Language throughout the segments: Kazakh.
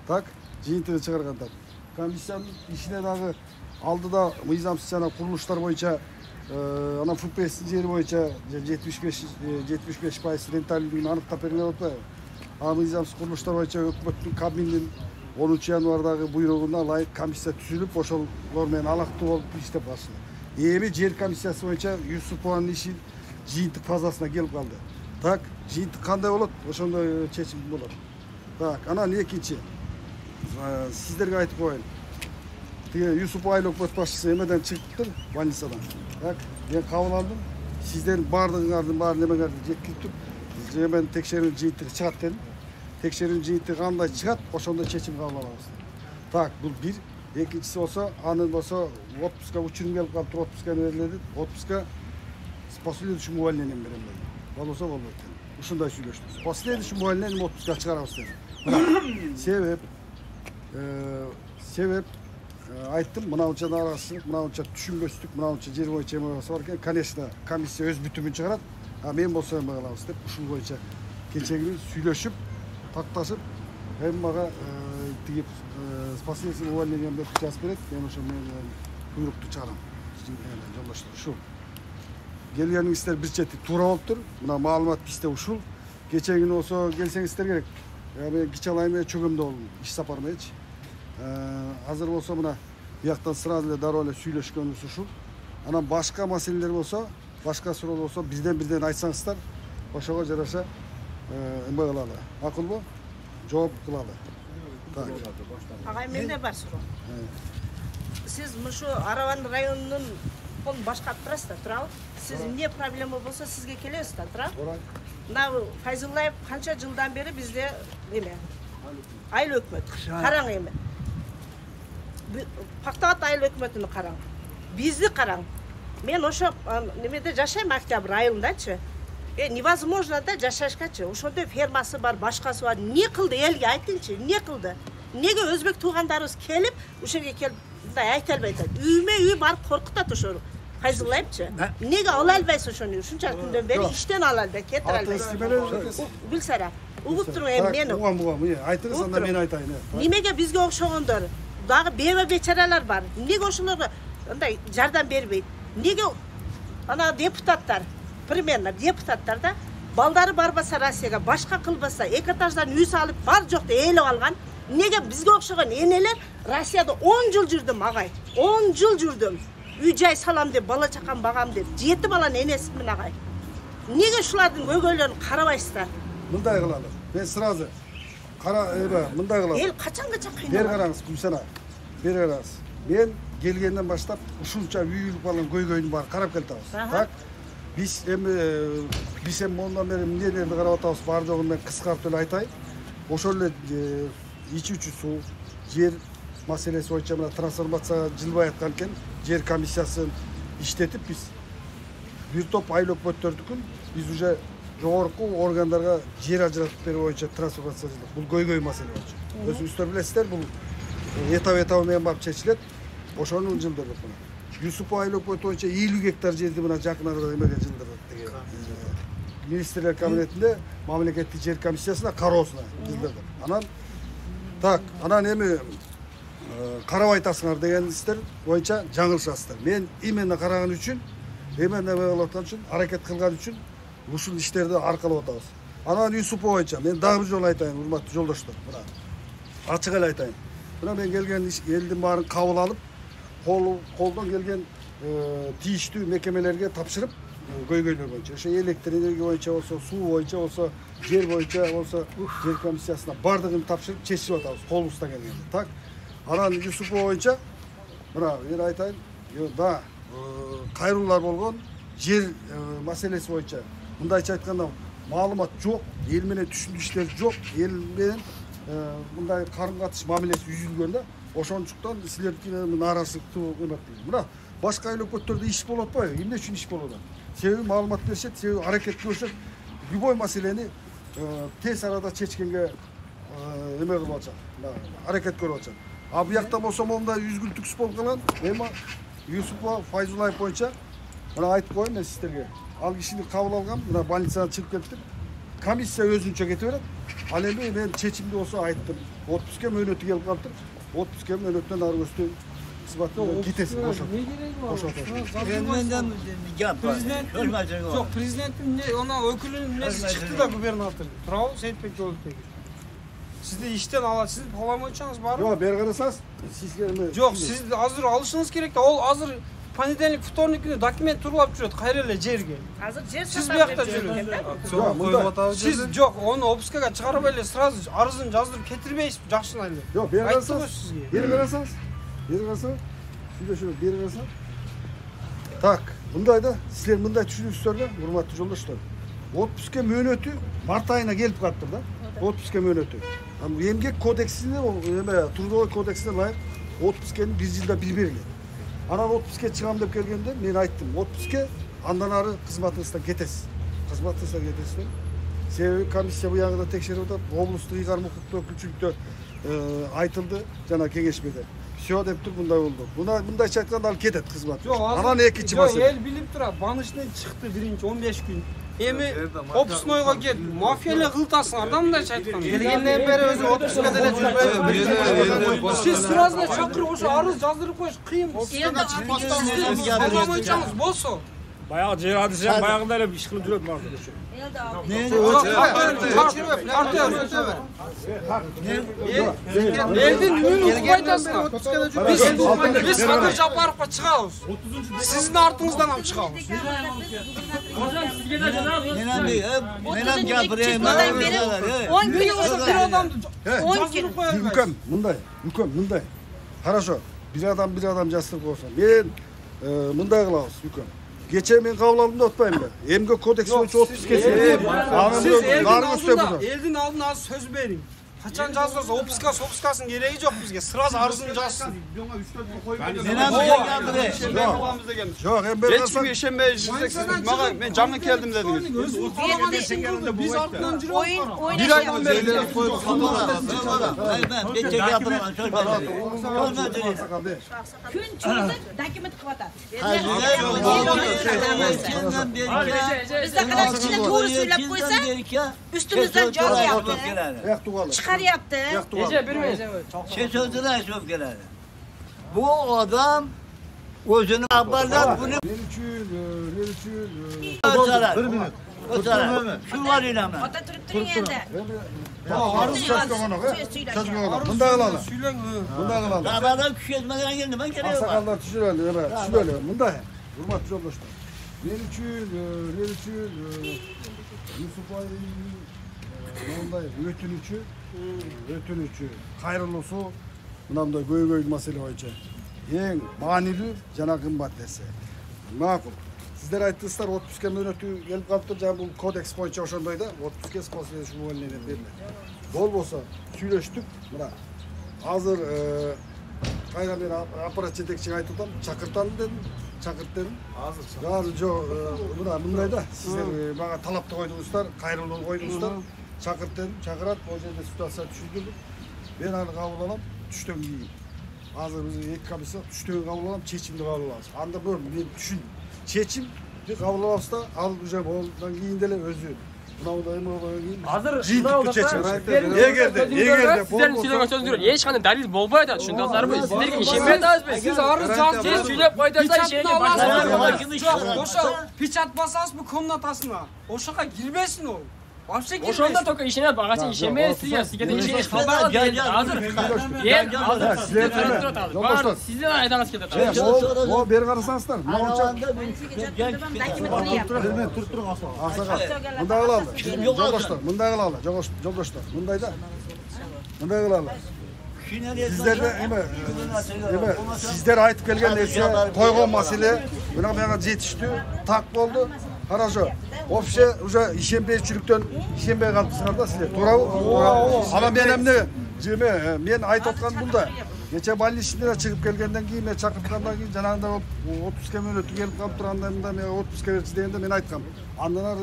Так, жыйынтыгын чыгаргандар. Комиссиянын ишине дагы алдыда мыйзамсыз жана курулуштар боюнча анан ФПСтин жери боюнча 75% ренталдигин аныктап берген атпайбы? А мыйзамсыз курулуштар боюнча өкмөттүн Кабминдин 10 январдагы буйругуна ылайык комиссия түзүлүп, ошолор менен алактуу болуп иштеп башылды. Эми жер комиссиясы боюнча Юсупованын иши жыйынтык фазасына келип калды. Так, жыйынтык кандай болот? Ошондой чечим болот. Так, анан экинчи сиздерге айтып коеюн. Тиги Юсупов айыл өкмөт башчысы эмеден чыгыптыр, больницадан. Так, мен кабыл алдым. Сиздердин баардыгыңардын баары немеңерди жеткирип туруп, мен текшерүү жыйынтыгы чыгат дедим. Текшерүү жыйынтыгы кандай чыгат, ошондой чечим кабыл алабыз. Так, бул бир. Экинчиси болсо, анын болсо отпуска учурум келип калыптыр, отпуска берилет. Отпуска с последующим увольнением берем dedi. Болбосо болбойт dedi. Ушундай сүйлөштүк. С последующим увольнением отпуска чыгарабыз dedi. Себеп айттым, мынанча нараазычылык, мынанча түшүнбөстүк, мынанча жер боюнча эме бар экен. Конечно, комиссия өз бүтүмүн чыгарат. А мен болсо эме кылабыз деп ушул боюнча кечеги сүйлөшүп, такташып, эми мага тиги с последующим увольнением деп жазып берет. Мен ошо буйрукту чыгарам. Жолдоштор ушул. Келгениңиздер бир чети туура болуптур. Мына маалымат бизде ушул. Кечеги болсо келсеңиздер керек. Мен кичалайым чөгөмдө болдум, иш сапар мененчи. Азыр болсо мына бияктан сразу эле дароо эле сүйлөшкөнүбүз ушул. Анан башка маселелер болсо, башка суроо болсо бирден айтсаңыздар, ошого жараша эме кылалы. Макулбу? Жооп кылалы. Так. Агай, менде бар суроо. Сиз мушу Араван районунун колун башкарып турасыздар, туурабы? Сиз эмне проблема болсо сизге келесиз да, туурабы? Мына Файзуллаев канча жылдан бери бизде неме? Айыл өкмөт. Караң эми. Пактабат айыл өкмөтүнү караң. Бизди караң. Мен ошо немеде жашайм, Октябрь айылындачы. Невозможно да жашашкачы. Ошондой фермасы бар, башкасы бар. Не кылды элге айтыңчы? Не кылды? Неге өзбек туугандарыбыз келип, ушерге келип мындай айта албайт? Үймө үй барып коркутат ошону. Файзуллаевчы. Неге ала албайсыз ошону? Ушунча күндөн бери иштен ала албай, кетире албайсыз. Гүлсара, угуп туруң эми мени. Угам, айтыңыз, анда мен айтайын. Немеге бизге окшогондор, дагы беба бечаралар бар. Неге ошолорго андай жардам бербейт? Неге ана депутаттар, примерно депутаттар да балдары барбаса Россияга, башка кылбаса, эки этаждан үй салып, бар жокто ээлеп алган. Неге бизге окшогон энелер Россияда 10 жыл жүрдүм агай. 10 жыл жүрдүм. Үй жай салам деп, бала чакам багам деп, 7 баланын энесимин агай. Неге ушулардын көйгөйлөрүн карабайсыздар? Мындай кылалы. Мен сразу мындай кылалы. Эл качанга кыйналат? Бер караңыз, Гүлсара. Бер караңыз. Мен келгенден баштап ушунча үйүлүп калган көйгөйдүн баарын карап келатабыз. Так? Биз эми мондан бери эмнелерди карап атабыз, бар жогун мен кыскартып эле айтайын. Ошол эле ичүүчү суу, жер маселеси боюнча мына трансформация жылбай аткан экен, жер комиссиясын иштетип биз бир топ айыл өкмөттөрдүкүн биз уже жогорку органдарга жер ажыратып берүү боюнча трансформация жылдык. Бул көйгөй маселе боюнча. Өзүңүздөр билесиздер, бул этап менен барып чечилет. Ошону жылдырдык мына. Юсупов айыл өкмөтү боюнча 50 гектар жерди мына жакын арада эмеге жылдырдык деген. Министрлер кабинетинде мамлекеттик жер комиссиясына кароосуна жылдырдык. Анан эми карабай атасыңар дегениңиздер боюнча жаңылышасыздар. Мен именно караган үчүн, эмне кылып аткан үчүн, аракет кылган үчүн ушул иштерди аркалап атабыз. Анан Юсупов боюнча мен дагы бир жолу айтайын, урматтуу жолдоштор. Мына ачык эле айтайын. Мына мен келген элдин баарын кабыл алып, колдон келген тийиштүү мекемелерге тапшырып, көйгөйлөр боюнча, ошо электр энергия боюнча болсо, суу боюнча болсо, жер боюнча болсо, жер комиссиясына бардыгын тапшырып чечип атабыз, колубуздан келгенде. Так? Анан Юсупов боюнча, мына мен айтайын, да, кайруулар болгон, жер маселеси боюнча, мындайча айтканда маалымат жок, эл менен түшүндүктөр жок, эл менен мындай карым катыш мамилеси үзүлгөн да, ошондуктан силердики нааразычылыктуу эмеп. Мына башка айыл өкмөттөрдө иш болуп атпайбы? Эмне үчүн иш болуп атат? Себеби маалымат беришет, себеби аракет кылышат. Любой маселени тез арада чечкенге эме кылып атышат, аракет көрүп атышат. А буякта болсо мондай үзгүлтүксүз болуп калган. Эми Юсупов Файзуллаев боюнча мына айтып коеюн сиздерге. Ал кишини кабыл алгам, мына больницадан чыгып келиптир. Комиссия өзүнчө кете берет. Al endi men чечимди болсо айттым. Отпускка мөөнөтү келип калыптыр. Отпускка мөөнөттөн ары көстү кызматтан кетесиң ошо. Menden gap var. Yok prezidentin ona ökülünün nesi çıktı da gubernatör. Bravo Seyitbek Yolutbek. Siz de işten ala, siz palamoyçanız var mı? Yok, beri qarasаңыз, sizge Yok, siz de hazır alışınız gerek de ol hazır понедельник, вторник günü dokument turlap жүрөт кайреле жерге. Азыр жер Siz bu yakta жүрөт. Siz yok, onu обыскага чыгарып эле сразу арызын жаздырып кетирбейсиз, жакшына эле. Yok, beri Aytdım qarasаңыз, o sizge. beri qarasаңыз, beri qarasаңыз. Так, мындай да, силер мындай түшүнүпсүздөр да, урматтуу жолдоштор. Отпускка мөөнөтү март айына келип калыптыр да. Отпускка мөөнөтү. Эмгек кодексине, трудовой кодексине ылайык отпусканы 1 жылда 1 берген. Анан отпускка чыгам деп келгенде мен айттым, отпускка андан ары кызматыңыздан кетесиз. Кызматыңыздан кетесиз. Себеби комиссия буягында текшерип атат, облустук ыйгарым укуктуу өкүлчүлүктө айтылды жана кеңешмеде. Все деп тур мындай болду. Мындайча айтканда ал кетет кызмат. Анан экинчи маселе. Эл билип турат, банычтан чыкты биринчи 15 күн. Эми опускнойго кет, мафия кылтасыңар да мындайча айтканда. Келгенден бeri özü otpuska деле жүрбөйбү. Siz сразу чакырып ошо арыз жаздырып коюш кыйын. Паламойчаңыз болсо. Баягы жер адышан баягында эле иш кылып жүрөт мага. Элдин үнүн угуп айтасыңар. Биз Садыр Жапаровго чыгабыз. Сиздин артыңыздан ham чыгабыз. Менен гапырайм. 10 gün Bir adamды 10 gün. Үкөм, мындай. Хорошо. Bir adam жастырып койсо. Мен мындай кылабыз, үкөм. Geçen men kabul aldım da otmayayım ben. Emgek kodeksi boyunca 30 kesin. Siz elдің алдына az söz verin. Kaçan жаздырса опускасын кереги жок бизге. Сразу арызын жазсын. Yok, hem ben Hiç mi işemeye jireceksiniz? Ben canlı geldim dediniz. Biz артынан жүрөбүз. Bir aydan beri Gün çocuk dokument kıvatat. Bizde kadar içine doğru söylep koysa üstümüzden caz yaptı. Çıkar yaptı. Şey sözüne çok geldi. Bu adam özünü abarlar bunu ötarar. Ötarar. Şu var inanma. Atatürk dünyada. Mınday kılalım. Söylen. Mınday kılalım. Dağlardan küçük etmeden geldi. Ben geliyorum. Aksakallar düşürelim. Şöyle, mınday. Hurmatlı yoldaşlar. Men üçün Yusuf Ay мындай өтүнүчү кайрылуусу мындай көйгөй маселе боюнча эң маанилүү жана кымбат нерсе. Макул. Сиздер айттыңыздар отпуска мөөнөтү келип калыптыр, жана бул кодекс боюнча ошондой да, отпуска с последующим увольнением берилет. Болбосо сүйлөштүк, мына азыр кайра мен аппарат жетекчиге айтып атам, чакыртам дедим. Чакырт дедим. Азыр жок, мындай да, сиздер мага талапты койдуңуздар, кайрылуу койдуңуздар. Çakırt dedim, çakırat, o жерде ситуация түшүндүрдүк. Мен аны кабыл алам, түштөн кийин. Азыр биз эки комиссия түштөн кабыл алам, чечимди кабыл алабыз. Анда бир мен түшүн. Чечимди кабыл алабыз да, ал уже болдан кийин деле өзү Азыр жыйынтыктуу чечим. Эгерде сиздердин сүйлөгөн сөзүңөр эч кандай далил болбой атат, түшүндүңүздарбы? Сиздерге ишенбей атабызбы? Siz arız жаздырып Сиз сүйлөп койдуңуздар, ишенге башка. Ошо печать басасызбы комнатасына. Ошоға кирбесин ол. Вообще Ошондо только ишенет, багача ишенбейсиз, сизге да ишениш калбаган дейт. Азыр сиздер айдаңыз кетет. О, бери карасаңыздар. Мынча туруп туруң Аксакал. Мындай кылалы. Жолдоштор, мындай кылалы. Жолдоштор, мындай да. Мындай кылалы. Сиздерде сиздер айтып келген нерсе, койгон маселе, мына мага жетиштүү, так болду. Хорошо. Вообще уже ишенбейчиликтен ишенбей калыпсыңар да силер. Туурабы? Ана мен эмне мен айтып аткан мында. Кече больничныйдан чыгып келгенден кийин, мен чакырткандан кийин жанагында отпуска мөөнөтү келип калып турганда мында мен отпуска берчи дегенде мен айткам. Андан ары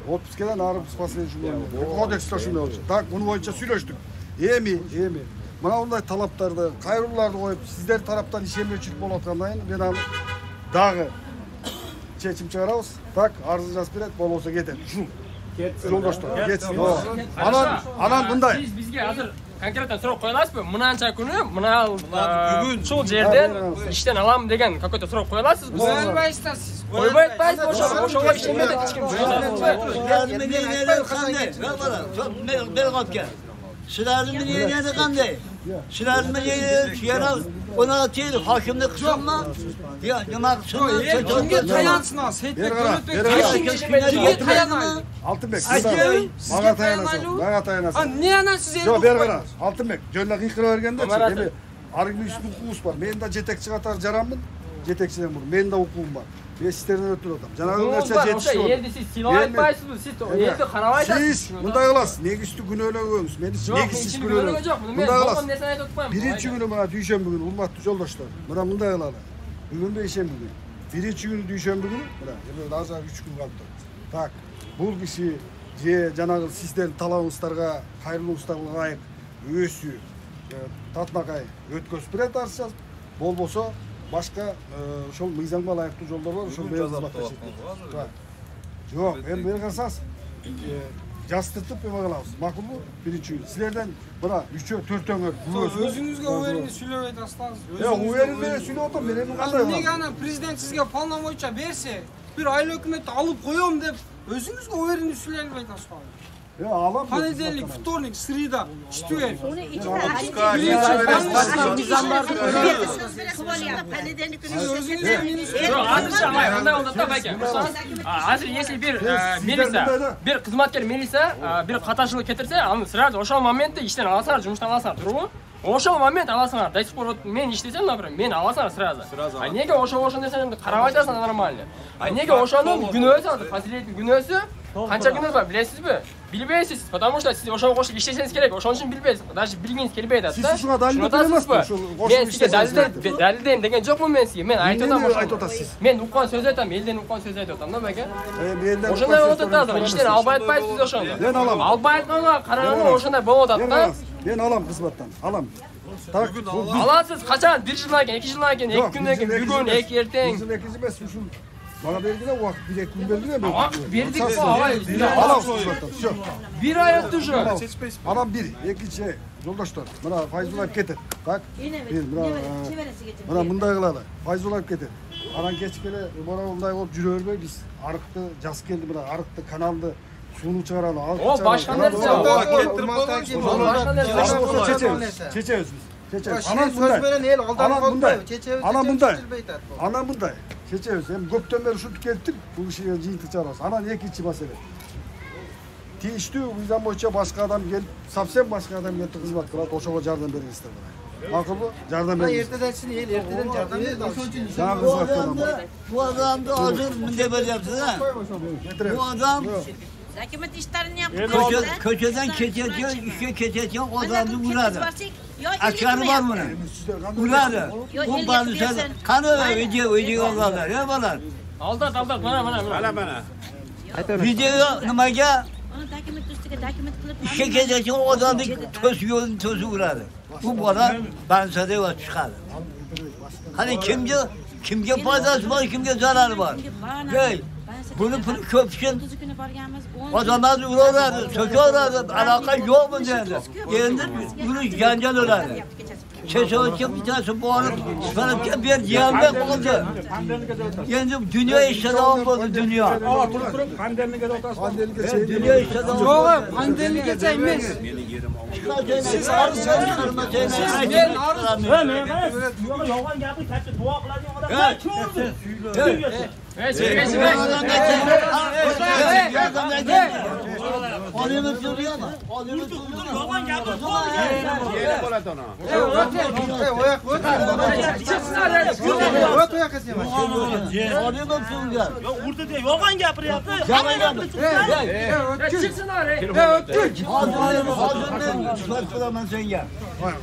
отпускадан ары последующий кодекс ошондой болчу. Так, муну боюнча сүйлөштүк. Эми мына мындай талаптарды, кайрылууларды коюп, сиздер тараптан ишенбейчилик болуп аткандан кийин мен аны дагы чечим чыгарабыз. Так, арызын жазып берет, болбосо кетет. Ушул. Жолдоштор, кетсин. Анан мындай. Siz bizga hozir konkretan so'rab qo'ya olasizmi? Munancha kuni mana shu yerdan ishdan olaman degan какой-то so'rab qo'ya olasizmi? Qo'yolmaysizlar siz. Qo'yib aytmaysiz, o'shaga ishlaydi hech kim. Sizlarni niyeti qanday? Sizlarni niyeti yana 16 yil hokimni qilsanmi? Yo, nima qilsin? Kimga tayansın ha? Seyitbek kimga tayanaydı? Алтынбек, мага таянасың, мага Ha таянасың. ne ana siz Жок, бери кара. Алтынбек, жөнүнө кыйкыра бергенде, эми аргы үстүн укугубуз бар. Мен да жетекчи катары жаранмын. Жетекчиден мурун менин да укугум бар. Мен сиздерден өтүп атам. Жанагы нерсе жетишип атат. Endi siz silov aytmaysizmi? Siz endi qarab aytasiz. Siz мындай кыласыз. Негиздүү күнөөлөгөңүз. Мени негизсиз күнөөлөгөңүз. Мындай кыласыз. Биринчи күнү мына дүйшөмбү күнү, урматтуу жолдоштор. Мына мындай кылалы. Бүгүн бейшемби күнү. Биринчи күнү дүйшөмбү күнү, мына эми азыр 3 күн калыптыр. Так, бул киши же жанагы сиздердин талабыңыздарга, кайрылууңуздарга ылайык өсү, татмакай өткөзүп берет арча. Болбосо башка ошол мыйзамга ылайыктуу жолдор бар, ошол менен кызматка чекет. Жок, эми бери карасаңыз, жастыртып эме кылабыз. Макулбу? Биринчи күн. Силерден мына 3-4-өңөр Өзүңүзгө уверенный сүйлөп айтасыздар. уверенный сүйлөп атам, мен эми кандай Неге ана президент сизге полномочия берсе, bir aile hükümeti alıp koyuyorum deyip özünüzge uverini sülelim айтасыздар. алам. Понедельник, вторник, среда, четверг. Hozir если bir xizmatgar melisa bir qatashilik ketirsa, uni sразу o'sha momentda ishdan olasizlar, жұмыстан olasizlar, to'g'rimi? O'sha moment olasizlar. До сих пор men ishlesam, например, men olasizlar sразу. А nega o'sha desang, qarab aytasan нормально. А nega o'shaning gunosi, fazilatli gunosi qancha gunosi bor bilasizmi? Bilmaysiz, потому что siz o'shaga qo'shib ishlasangiz kerak. O'shaning uchun bilmaysiz. Даже bilgingiz kelmaydi-da. Siz shunga dalil bermasizmi? Men sizga dalildaym degan yo'qman men sizga. Men aytayotganim. Men uqqan so'z aytaman, eldan uqqan so'z aytayotganim, nimaga? O'shanda o'tadi, ishdan olib aytmaysiz o'shanda. Men olaman. Olib aytmanga qaraganda o'shanda bo'lyapti-da. Men olam xizmatdan, olam. Tak, Alasiz qachon? 1 yildan keyin, 2 yildan keyin, 2 kundan keyin, bugun, ertang. Bizim ekiz emas, şu bana belgile vaqt, 1-2 kun belgile ben. Vaqt berdik-ku, avval. Alam xizmatdan, şu. Bir oy o'tdi уже. Alam bir, ikkinchi yo'ldoshlar. Mana Fayzulov ketdi. Tak. Mana bunday qiladi. Fayzulov ketdi. Aran kechkele mana bunday bo'lib jura bermay biz ariqni jas keldi, mana ariqni kanalni suvni chiqaradi. O boshqa narsa. Chechemiz. Anam bunday. Anam bunday. Anam bunday. Chechemiz. Hem ko'pdan beri shuni keldik. Bu ishga jiyintiq chiqaramiz. Anan ikkinchi masala. Tiyişti bizden boyunca başka adam gelip, sapsen başka adam gelip hizmet kılar, oşağa yardım verir ister bana. Makul bu? Yardım verir. Erteden şimdi erteden yardım verir. Sana hizmet kılar. Bu adam da hazır müdebir yaptı ha. Bu adam Hükümet işlerini yaptı. köşeden keçetiyor, işe keçetiyor, o adamı vuradı. Açarı var mı? Vuradı. Bu bazı kanı video olanlar, ya bana. Aldat, mana. Video nemaga? İşe keçetiyor, o adamı tozu vuradı. Bu bana bansada var çıkardı. Hani kimge faydası var, kimge zararı var. Hey, bunu köpüşün adamlar uğradı, söküyorlardı, alaka yok mu derdi. Yerinde bunu yancan uğradı. Çeşitli bir tanesi boğulup, çıkarıp bir cihanlık oldu. Yani dünya işte devam oldu dünya. Dünya işte devam oldu. Yok, pandemi geçeyimiz. Siz arız çıkarmasayın. Ben arız. Onu soruyor ama. Yolgan gapiryapti.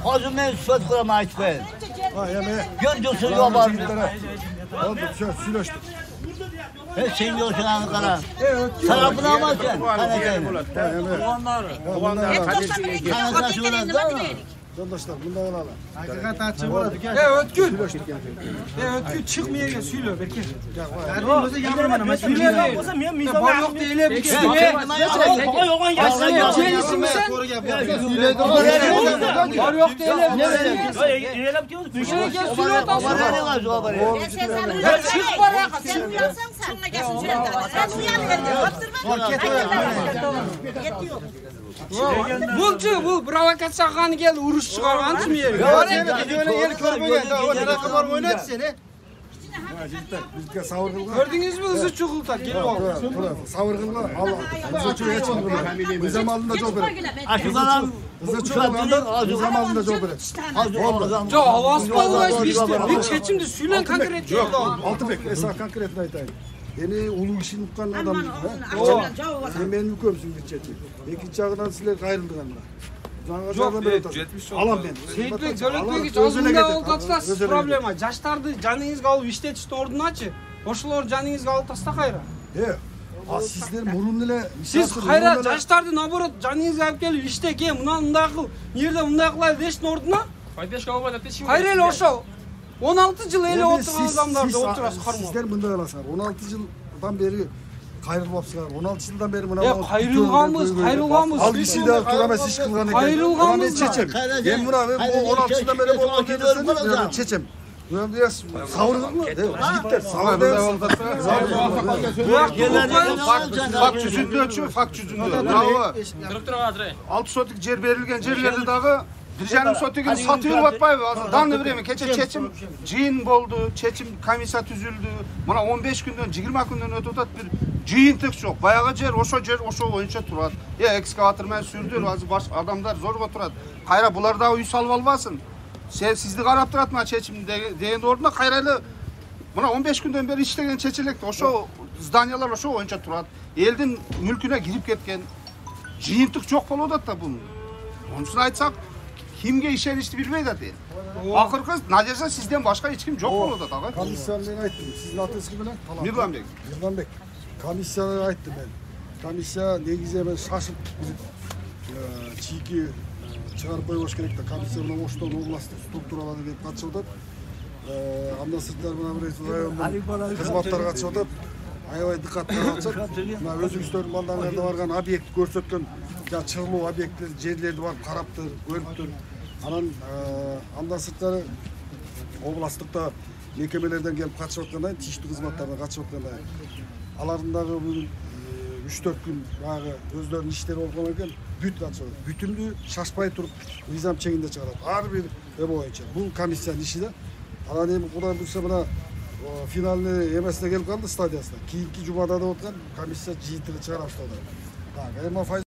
Hozir men suhbat qilaman aytib. Gördüksün yo'q. Oldu, söyleştik. Sen yo'shanani qara. Sarapını almasan. Qanaqayni? Qanaqasi bo'ladi? Jondoşlar bundan alalım. Hakikat açık bo'ladi. Ötkül. Ötkül çıkmaya gel söyle Berke. O'zi gapirmana, men Söyle. bo'lsa men Bor yo'q deyilib. Jelisin sen? Bor yo'q deyilib. Şöyle gel söyle otasın. Çık bana. Sen uyansang sana gelsin şuraya. Sen uyan endi. Yetiyor. Bu provokatsiya qilgani keldi, urush chiqarganchi men yerga. el ko'rmagan, o'tiraqa borib o'ynadi seni. Bizga savur qilgan. Ko'rdingizmi, o'zi chuqultar kelib oldi. Savur qilgan. Allah. Biz uchun hech kim qilmagan. Biz zamanında javob beradi. Aşıqalan Biz uchun qilganda biz zamanında javob beradi. Jo, ovoz qo'yib işte. Bir chechimni suylan konkret. Yo'q, Altıbek, esa konkretni aytayın. Beni ulu kişini uqqan adam. Sen benim yukarımsın bir çetin. İkinci ağından sizler ayrıldığında. Alam ben. Seyitbek, Döletbek azında oltatsız problema. Жаштарды жаныңызга алып иштетиштин ордуначы. Ошолор жаныңызга алып таста кайра. Sizler murun ile... Siz кайра жаштарды наоборот жаныңызга алып келип иштеке, мындай кыл, мындай мындай кылайлы дештин ордуна. Поддержка алып атат дешим. Кайра эле ошол 16 жыл эле отурган адамдарды отурасыз кармоо. Sizler mınday alasınlar. 16 yıldan beri kayrılmapsınlar. 16 yıldan beri buna... Kayrılgamız. Al bir şey daha duramaz iş kılgan eken. Kayrılgamız. Ben çeçem. Ben buna 16 yıldan beri bu olmak edersen ben çeçem. Ben diye savurgun mu? Yiğitler savur değil. Fak cüzünde ölçüyor, fak cüzünde. Bravo. Durup turgan azır. 6 sotik yer berilgen yerlerde dağı 1,5 sotigini satıyor batpayбы. Danlı biremi keçe çeçim jiyin boldu, çeçim komissiya tüzüldü. Mına 15 günden 20 günden ötüp atat bir jiyintik yok. Bayağı yer oşo boyunca turat. Ekskavator men sürdür, azı baş adamlar zorga turat. Kayra bular da uy salып alбасын. Sizni qarap turatma çeçim degan orunda kayraylı. Mına 15 günden beri işlegen çeçilekti. Oşo zdanyalar oşo boyunca turat. Eldin mülküne girip ketken jiyintik yok bolup atat da bunu. Onusunu aytsak kimge işenişti bilmeydi değil. Akırkı Nadirsa sizden başka hiç kim yok bolup atat ağa. Komisyonları ayttım. Sizin atınız kim bilen? Mirvanbek. Mirvanbek. Komisyonları ayttım ben. Komissiya negize ben şaşıp çiğki çıkarıp koyboş керек да. Комиссияның Оштон областтық структуралары келип катышып атат. Анда сырттар мына бир райондун кызматтары катышып атат. Аябай диккаттар катышат. Мына өзүңүздөрдүн балдарыңарда барган объект көрсөткөн чыгылуу объекттер, жерлерди барып караптыр, көрүптүр. Анан андан сырткары областтыкта мекемелерден келип катышып аткандан кийин тийиштүү кызматтардан катышып аткандан алардын дагы бүгүн 3-4 gün bagı özlerinin işleri olgan eкен бүт катышат. Бүтүндү шашпай туруп мыйзам чегинде чыгарат. Ар бир боюнча. Бул комиссиянын иши да. Анан эми Кудай буйрса мына финалный эмесине келип калды стадиясына. Кийинки жумада да отурган комиссия жыйынтыгын чыгара баштады. Так, эми